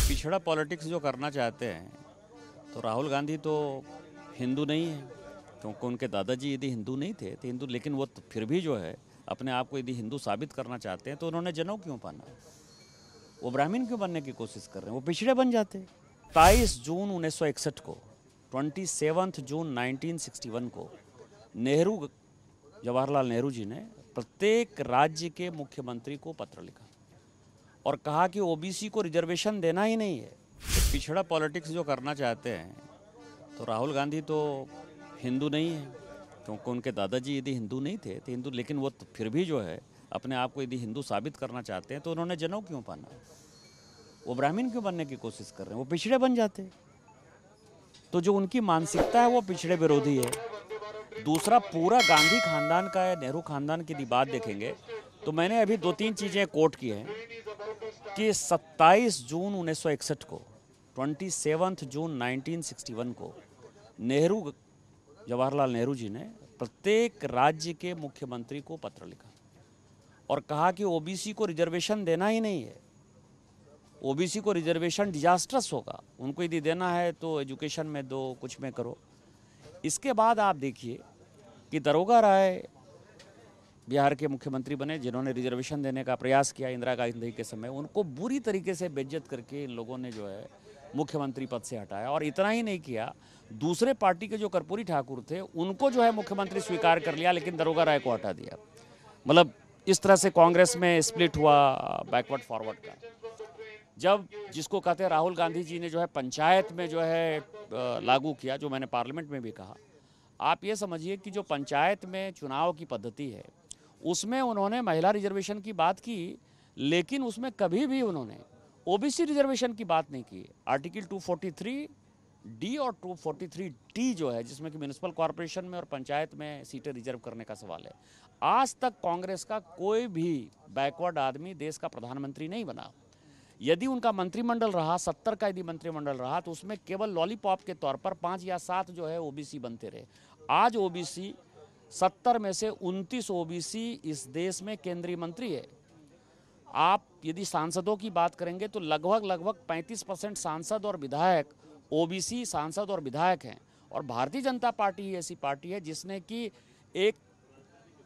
पिछड़ा पॉलिटिक्स जो करना चाहते हैं तो राहुल गांधी तो हिंदू नहीं है, क्योंकि उनके दादाजी यदि हिंदू नहीं थे तो हिंदू, लेकिन वो फिर भी जो है अपने आप को यदि हिंदू साबित करना चाहते हैं तो उन्होंने जनेऊ क्यों पहना? वो ब्राह्मण क्यों बनने की कोशिश कर रहे हैं? वो पिछड़े बन जाते। 27 जून 1961 को, 27 जून 1961 को नेहरू, जवाहरलाल नेहरू जी ने प्रत्येक राज्य के मुख्यमंत्री को पत्र लिखा और कहा कि ओबीसी को रिजर्वेशन देना ही नहीं है। तो पिछड़ा पॉलिटिक्स जो करना चाहते हैं तो राहुल गांधी तो हिंदू नहीं है, क्योंकि उनके दादाजी यदि हिंदू नहीं थे तो हिंदू, लेकिन वो फिर भी जो है अपने आप को यदि हिंदू साबित करना चाहते हैं तो उन्होंने जनेऊ क्यों पहना? वो ब्राह्मण क्यों बनने की कोशिश कर रहे हैं? वो पिछड़े बन जाते। तो जो उनकी मानसिकता है वो पिछड़े विरोधी है। दूसरा, पूरा गांधी खानदान का या नेहरू खानदान की बात देखेंगे तो मैंने अभी 2-3 चीज़ें कोट की हैं कि 27 जून 1961 को, 27 जून 1961 को नेहरू, जवाहरलाल नेहरू जी ने प्रत्येक राज्य के मुख्यमंत्री को पत्र लिखा और कहा कि ओबीसी को रिजर्वेशन देना ही नहीं है। ओबीसी को रिजर्वेशन डिजास्टर्स होगा, उनको यदि देना है तो एजुकेशन में दो, कुछ में करो। इसके बाद आप देखिए कि दरोगा राय बिहार के मुख्यमंत्री बने, जिन्होंने रिजर्वेशन देने का प्रयास किया इंदिरा गांधी के समय। उनको बुरी तरीके से बेइज्जत करके इन लोगों ने जो है मुख्यमंत्री पद से हटाया। और इतना ही नहीं किया, दूसरे पार्टी के जो कर्पूरी ठाकुर थे उनको जो है मुख्यमंत्री स्वीकार कर लिया, लेकिन दरोगा राय को हटा दिया। मतलब इस तरह से कांग्रेस में स्प्लिट हुआ बैकवर्ड फॉरवर्ड का। जब जिसको कहते हैं राहुल गांधी जी ने जो है पंचायत में जो है लागू किया, जो मैंने पार्लियामेंट में भी कहा, आप ये समझिए कि जो पंचायत में चुनाव की पद्धति है उसमें उन्होंने महिला रिजर्वेशन की बात की, लेकिन उसमें कभी भी उन्होंने ओबीसी रिजर्वेशन की बात नहीं की। आर्टिकल 243D और 243D जो है, जिसमें कि म्यूनिसिपल कॉरपोरेशन में और पंचायत में सीटें रिजर्व करने का सवाल है, आज तक कांग्रेस का कोई भी बैकवर्ड आदमी देश का प्रधानमंत्री नहीं बना। यदि उनका मंत्रिमंडल रहा, 70 का यदि मंत्रिमंडल रहा, तो उसमें केवल लॉलीपॉप के तौर पर 5 या 7 जो है ओबीसी बनते रहे। आज ओबीसी 70 में से 29 ओबीसी इस देश में केंद्रीय मंत्री है। आप यदि सांसदों की बात करेंगे तो लगभग 35% सांसद और विधायक ओबीसी सांसद और विधायक हैं। और भारतीय जनता पार्टी ही ऐसी पार्टी है जिसने कि एक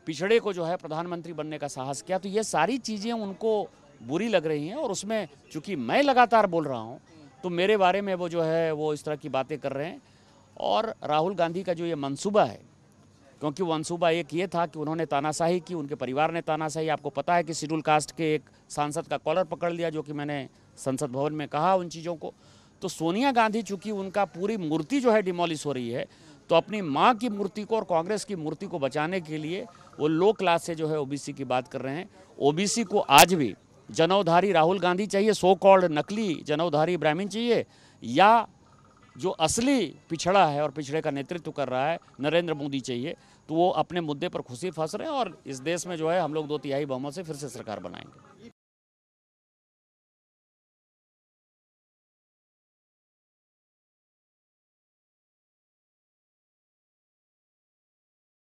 पिछड़े को जो है प्रधानमंत्री बनने का साहस किया। तो ये सारी चीज़ें उनको बुरी लग रही हैं, और उसमें चूंकि मैं लगातार बोल रहा हूं तो मेरे बारे में वो जो है वो इस तरह की बातें कर रहे हैं। और राहुल गांधी का जो ये मंसूबा है, क्योंकि वो मंसूबा एक ये था कि उन्होंने तानाशाही की, उनके परिवार ने तानाशाही। आपको पता है कि शेड्यूल कास्ट के एक सांसद का कॉलर पकड़ लिया, जो कि मैंने संसद भवन में कहा उन चीज़ों को। तो सोनिया गांधी, चूंकि उनका पूरी मूर्ति जो है डिमोलिश हो रही है, तो अपनी माँ की मूर्ति को और कांग्रेस की मूर्ति को बचाने के लिए वो लो क्लास से जो है ओबीसी की बात कर रहे हैं। ओबीसी को आज भी जनेऊधारी राहुल गांधी चाहिए, सो कॉल्ड नकली जनेऊधारी ब्राह्मण चाहिए, या जो असली पिछड़ा है और पिछड़े का नेतृत्व कर रहा है नरेंद्र मोदी चाहिए। तो वो अपने मुद्दे पर खुशी फंस रहे हैं, और इस देश में जो है हम लोग 2/3 बहुमत से फिर से सरकार बनाएंगे।